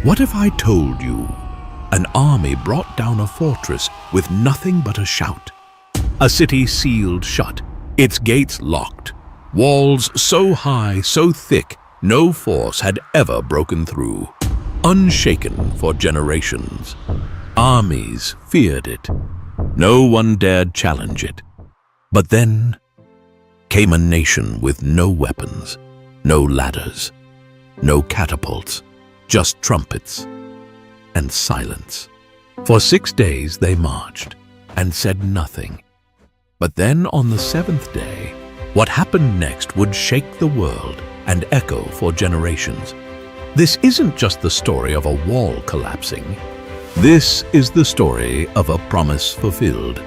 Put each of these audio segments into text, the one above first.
What if I told you an army brought down a fortress with nothing but a shout? A city sealed shut, its gates locked, walls so high, so thick, no force had ever broken through. Unshaken for generations, armies feared it. No one dared challenge it. But then came a nation with no weapons, no ladders, no catapults, just trumpets and silence. For 6 days they marched and said nothing. But then on the 7th day, what happened next would shake the world and echo for generations. This isn't just the story of a wall collapsing. This is the story of a promise fulfilled,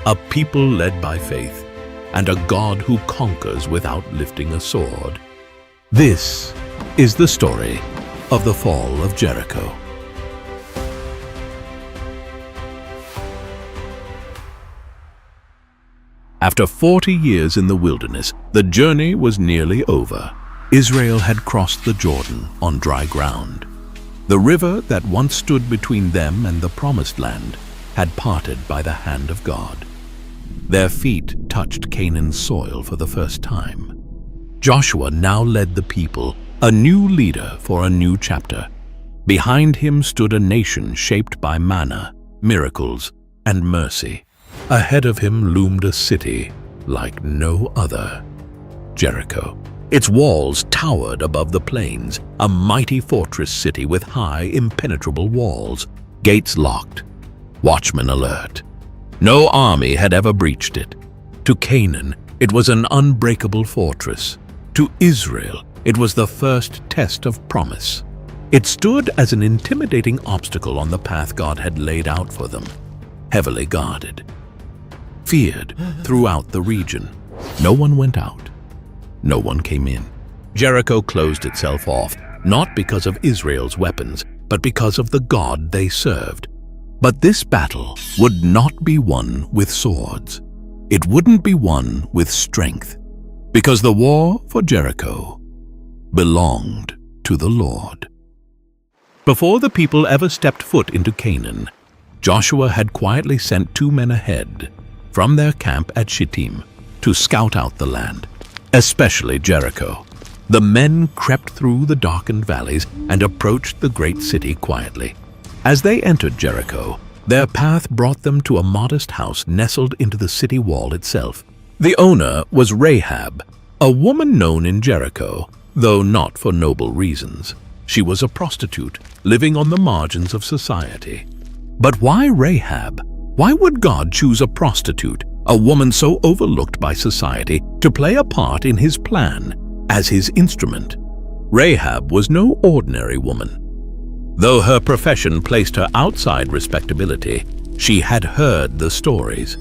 a people led by faith, and a God who conquers without lifting a sword. This is the story of the Fall of Jericho. After 40 years in the wilderness, the journey was nearly over. Israel had crossed the Jordan on dry ground. The river that once stood between them and the Promised Land had parted by the hand of God. Their feet touched Canaan's soil for the first time. Joshua now led the people, a new leader for a new chapter. Behind him stood a nation shaped by manna, miracles, and mercy. Ahead of him loomed a city like no other, Jericho. Its walls towered above the plains, a mighty fortress city with high, impenetrable walls, gates locked, watchmen alert. No army had ever breached it. To Canaan, it was an unbreakable fortress. To Israel, it was the first test of promise. It stood as an intimidating obstacle on the path God had laid out for them, heavily guarded. Feared throughout the region, no one went out. No one came in. Jericho closed itself off, not because of Israel's weapons, but because of the God they served. But this battle would not be won with swords. It wouldn't be won with strength, because the war for Jericho belonged to the Lord. Before the people ever stepped foot into Canaan, Joshua had quietly sent 2 men ahead from their camp at Shittim to scout out the land, especially Jericho. The men crept through the darkened valleys and approached the great city quietly. As they entered Jericho, their path brought them to a modest house nestled into the city wall itself. The owner was Rahab, a woman known in Jericho, though not for noble reasons. She was a prostitute, living on the margins of society. But why Rahab? Why would God choose a prostitute, a woman so overlooked by society, to play a part in his plan as his instrument? Rahab was no ordinary woman. Though her profession placed her outside respectability, she had heard the stories.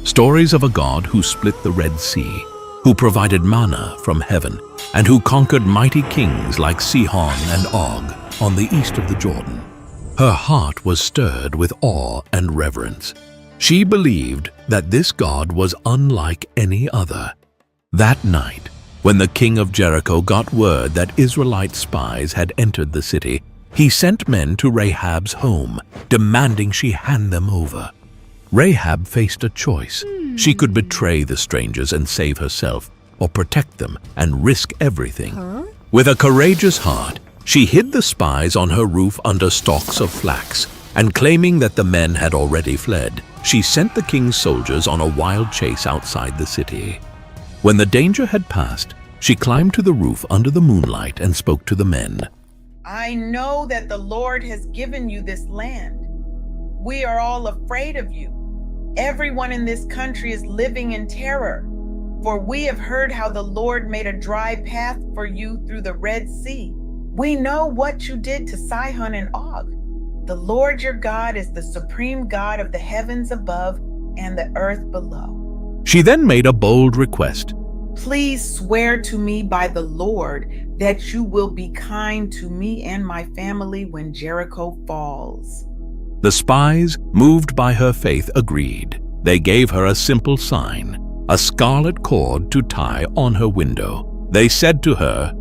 Stories of a God who split the Red Sea, who provided manna from heaven, and who conquered mighty kings like Sihon and Og on the east of the Jordan. Her heart was stirred with awe and reverence. She believed that this God was unlike any other. That night, when the king of Jericho got word that Israelite spies had entered the city, he sent men to Rahab's home, demanding she hand them over. Rahab faced a choice. She could betray the strangers and save herself, or protect them and risk everything. With a courageous heart, she hid the spies on her roof under stalks of flax, and claiming that the men had already fled, she sent the king's soldiers on a wild chase outside the city. When the danger had passed, she climbed to the roof under the moonlight and spoke to the men. I know that the Lord has given you this land. We are all afraid of you. Everyone in this country is living in terror, for we have heard how the Lord made a dry path for you through the Red Sea. We know what you did to Sihon and Og. The Lord your God is the supreme God of the heavens above and the earth below. She then made a bold request. Please swear to me by the Lord that you will be kind to me and my family when Jericho falls. The spies, moved by her faith, agreed. They gave her a simple sign, a scarlet cord to tie on her window. They said to her,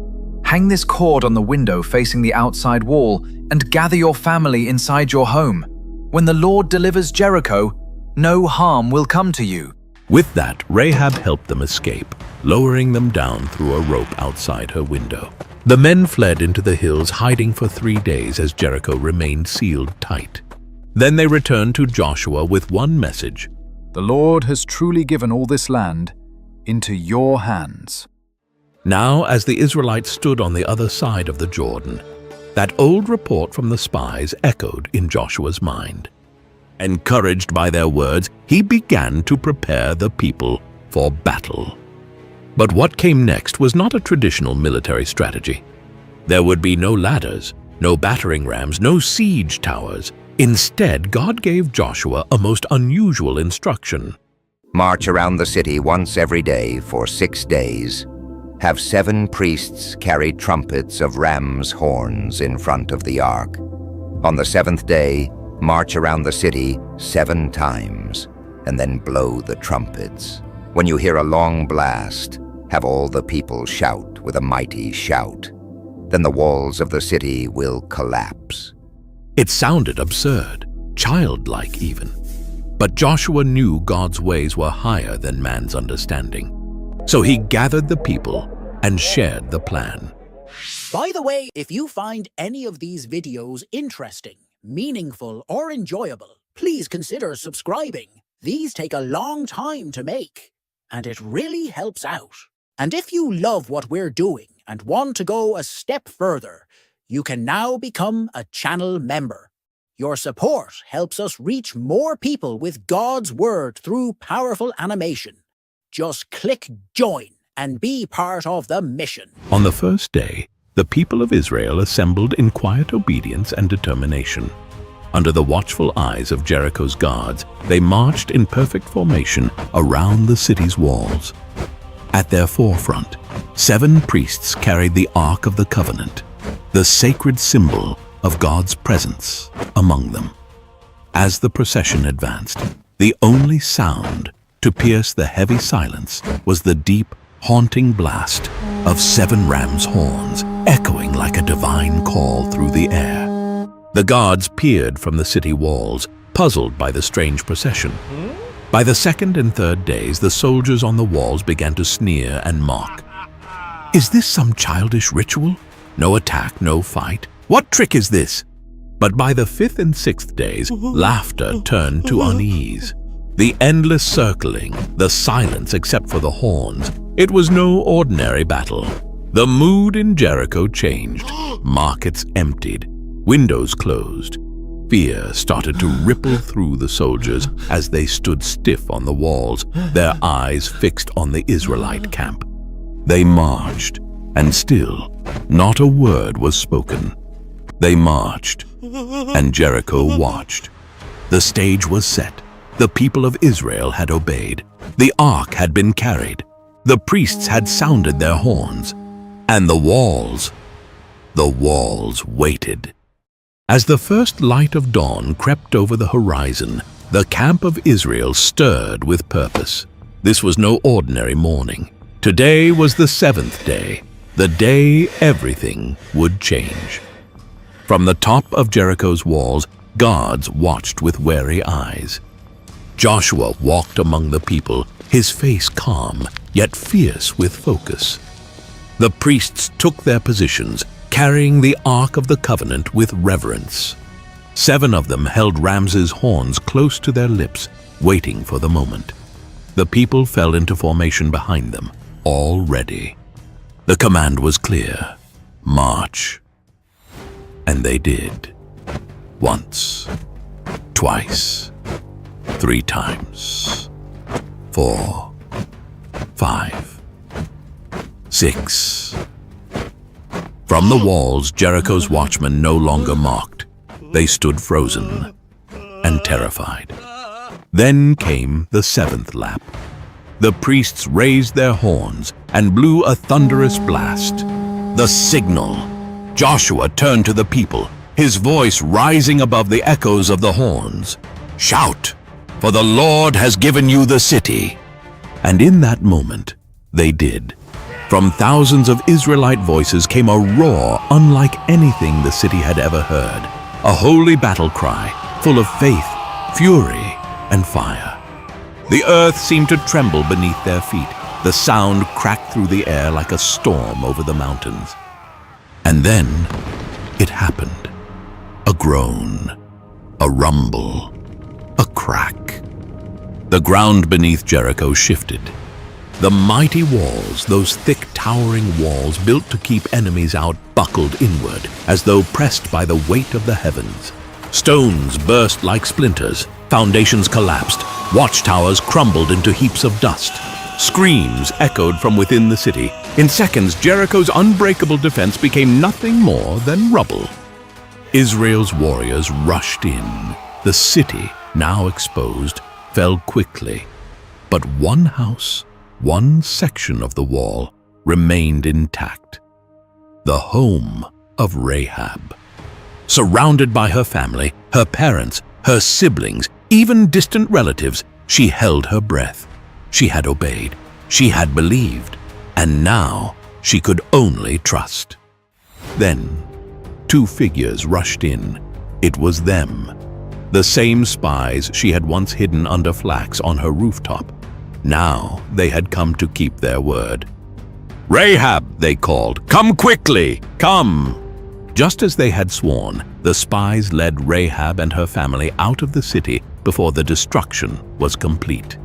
Hang this cord on the window facing the outside wall and gather your family inside your home. When the Lord delivers Jericho, no harm will come to you." With that, Rahab helped them escape, lowering them down through a rope outside her window. The men fled into the hills, hiding for 3 days as Jericho remained sealed tight. Then they returned to Joshua with one message: "The Lord has truly given all this land into your hands." Now, as the Israelites stood on the other side of the Jordan, that old report from the spies echoed in Joshua's mind. Encouraged by their words, he began to prepare the people for battle. But what came next was not a traditional military strategy. There would be no ladders, no battering rams, no siege towers. Instead, God gave Joshua a most unusual instruction. "March around the city once every day for 6 days. Have 7 priests carry trumpets of ram's horns in front of the ark. On the 7th day, march around the city 7 times, and then blow the trumpets. When you hear a long blast, have all the people shout with a mighty shout. Then the walls of the city will collapse." It sounded absurd, childlike even. But Joshua knew God's ways were higher than man's understanding. So he gathered the people and shared the plan. By the way, if you find any of these videos interesting, meaningful, or enjoyable, please consider subscribing. These take a long time to make, and it really helps out. And if you love what we're doing and want to go a step further, you can now become a channel member. Your support helps us reach more people with God's Word through powerful animation. Just click join and be part of the mission. On the first day, the people of Israel assembled in quiet obedience and determination. Under the watchful eyes of Jericho's guards, they marched in perfect formation around the city's walls. At their forefront, 7 priests carried the Ark of the Covenant, the sacred symbol of God's presence among them. As the procession advanced, the only sound to pierce the heavy silence was the deep, haunting blast of 7 ram's horns, echoing like a divine call through the air. The guards peered from the city walls, puzzled by the strange procession. By the 2nd and 3rd days, the soldiers on the walls began to sneer and mock. "Is this some childish ritual? No attack, no fight. What trick is this?" But by the 5th and 6th days, laughter turned to unease. The endless circling, the silence except for the horns. It was no ordinary battle. The mood in Jericho changed. Markets emptied. Windows closed. Fear started to ripple through the soldiers as they stood stiff on the walls, their eyes fixed on the Israelite camp. They marched, and still not a word was spoken. They marched, and Jericho watched. The stage was set. The people of Israel had obeyed. The ark had been carried. The priests had sounded their horns. And the walls waited. As the first light of dawn crept over the horizon, the camp of Israel stirred with purpose. This was no ordinary morning. Today was the 7th day, the day everything would change. From the top of Jericho's walls, guards watched with wary eyes. Joshua walked among the people, his face calm, yet fierce with focus. The priests took their positions, carrying the Ark of the Covenant with reverence. 7 of them held Ramses' horns close to their lips, waiting for the moment. The people fell into formation behind them, all ready. The command was clear: march. And they did. Once, twice, 3 times, 4, 5, 6. From the walls, Jericho's watchmen no longer mocked. They stood frozen and terrified. Then came the 7th lap. The priests raised their horns and blew a thunderous blast. The signal. Joshua turned to the people, his voice rising above the echoes of the horns. "Shout, for the Lord has given you the city." And in that moment, they did. From thousands of Israelite voices came a roar unlike anything the city had ever heard. A holy battle cry, full of faith, fury, and fire. The earth seemed to tremble beneath their feet. The sound cracked through the air like a storm over the mountains. And then it happened. A groan, a rumble, a crack. The ground beneath Jericho shifted. The mighty walls, those thick, towering walls built to keep enemies out, buckled inward, as though pressed by the weight of the heavens. Stones burst like splinters, foundations collapsed, watchtowers crumbled into heaps of dust. Screams echoed from within the city. In seconds, Jericho's unbreakable defense became nothing more than rubble. Israel's warriors rushed in. The city, now exposed, fell quickly. But one house, one section of the wall, remained intact. The home of Rahab. Surrounded by her family, her parents, her siblings, even distant relatives, she held her breath. She had obeyed, she had believed, and now she could only trust. Then, two figures rushed in. It was them. The same spies she had once hidden under flax on her rooftop. Now they had come to keep their word. "Rahab," they called, "come quickly, come!" Just as they had sworn, the spies led Rahab and her family out of the city before the destruction was complete.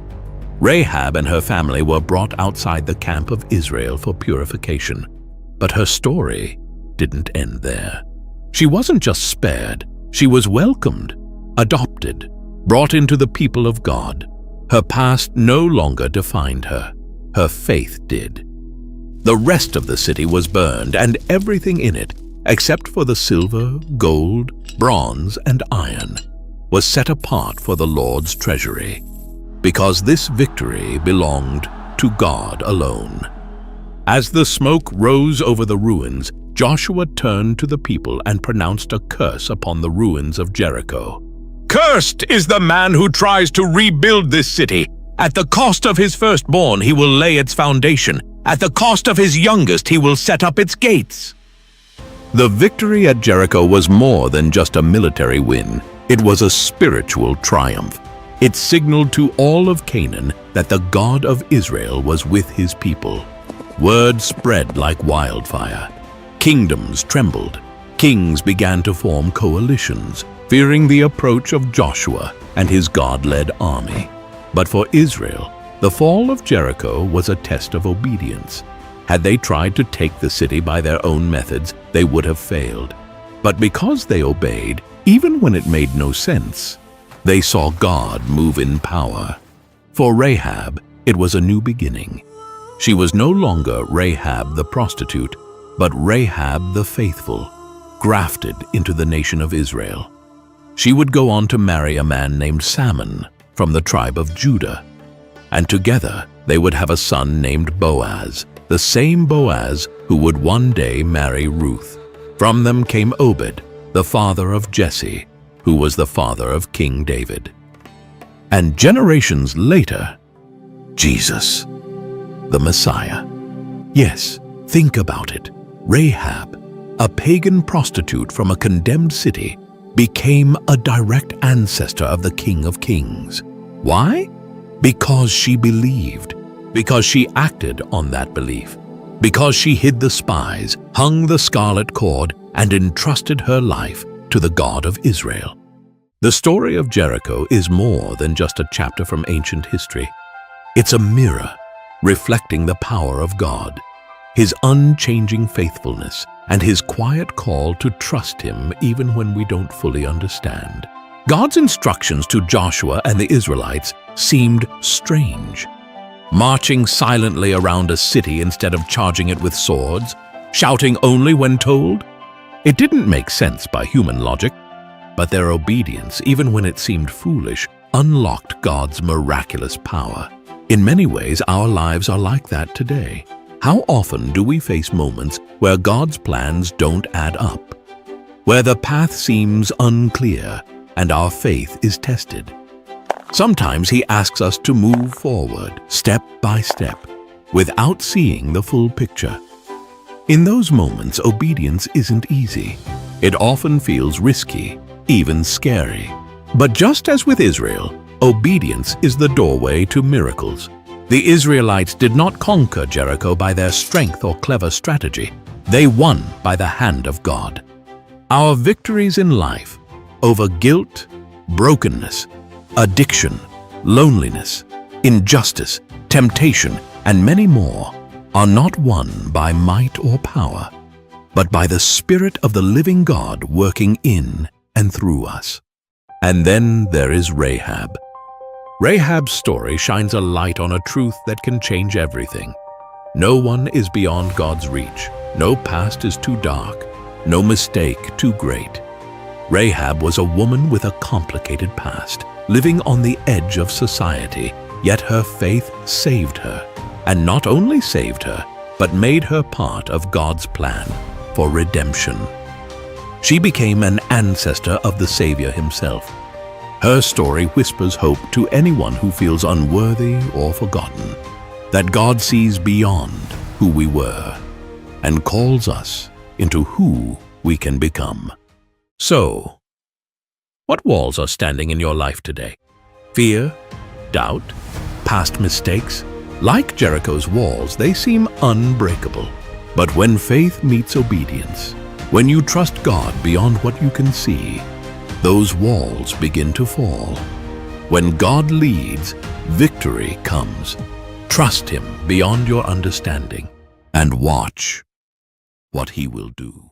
Rahab and her family were brought outside the camp of Israel for purification. But her story didn't end there. She wasn't just spared, she was welcomed, adopted, brought into the people of God. Her past no longer defined her. Her faith did. The rest of the city was burned, and everything in it, except for the silver, gold, bronze, and iron, was set apart for the Lord's treasury, because this victory belonged to God alone. As the smoke rose over the ruins, Joshua turned to the people and pronounced a curse upon the ruins of Jericho. "Cursed is the man who tries to rebuild this city. At the cost of his firstborn, he will lay its foundation. At the cost of his youngest, he will set up its gates." The victory at Jericho was more than just a military win. It was a spiritual triumph. It signaled to all of Canaan that the God of Israel was with his people. Word spread like wildfire. Kingdoms trembled. Kings began to form coalitions, fearing the approach of Joshua and his God-led army. But for Israel, the fall of Jericho was a test of obedience. Had they tried to take the city by their own methods, they would have failed. But because they obeyed, even when it made no sense, they saw God move in power. For Rahab, it was a new beginning. She was no longer Rahab the prostitute, but Rahab the faithful, grafted into the nation of Israel. She would go on to marry a man named Salmon from the tribe of Judah, and together they would have a son named Boaz, the same Boaz who would one day marry Ruth. From them came Obed, the father of Jesse, who was the father of King David. And generations later, Jesus, the Messiah. Yes, think about it. Rahab, a pagan prostitute from a condemned city, became a direct ancestor of the King of Kings. Why? Because she believed, because she acted on that belief, because she hid the spies, hung the scarlet cord, and entrusted her life to the God of Israel. The story of Jericho is more than just a chapter from ancient history. It's a mirror reflecting the power of God, his unchanging faithfulness, and his quiet call to trust him even when we don't fully understand. God's instructions to Joshua and the Israelites seemed strange. Marching silently around a city instead of charging it with swords, shouting only when told. It didn't make sense by human logic, but their obedience, even when it seemed foolish, unlocked God's miraculous power. In many ways, our lives are like that today. How often do we face moments where God's plans don't add up, where the path seems unclear and our faith is tested? Sometimes He asks us to move forward, step by step, without seeing the full picture. In those moments, obedience isn't easy. It often feels risky, even scary. But just as with Israel, obedience is the doorway to miracles. The Israelites did not conquer Jericho by their strength or clever strategy. They won by the hand of God. Our victories in life over guilt, brokenness, addiction, loneliness, injustice, temptation, and many more are not won by might or power, but by the Spirit of the living God working in and through us. And then there is Rahab. Rahab's story shines a light on a truth that can change everything. No one is beyond God's reach. No past is too dark. No mistake too great. Rahab was a woman with a complicated past, living on the edge of society, yet her faith saved her. And not only saved her, but made her part of God's plan for redemption. She became an ancestor of the Savior himself. Her story whispers hope to anyone who feels unworthy or forgotten, that God sees beyond who we were and calls us into who we can become. So, what walls are standing in your life today? Fear? Doubt? Past mistakes? Like Jericho's walls, they seem unbreakable. But when faith meets obedience, when you trust God beyond what you can see, those walls begin to fall. When God leads, victory comes. Trust Him beyond your understanding and watch what He will do.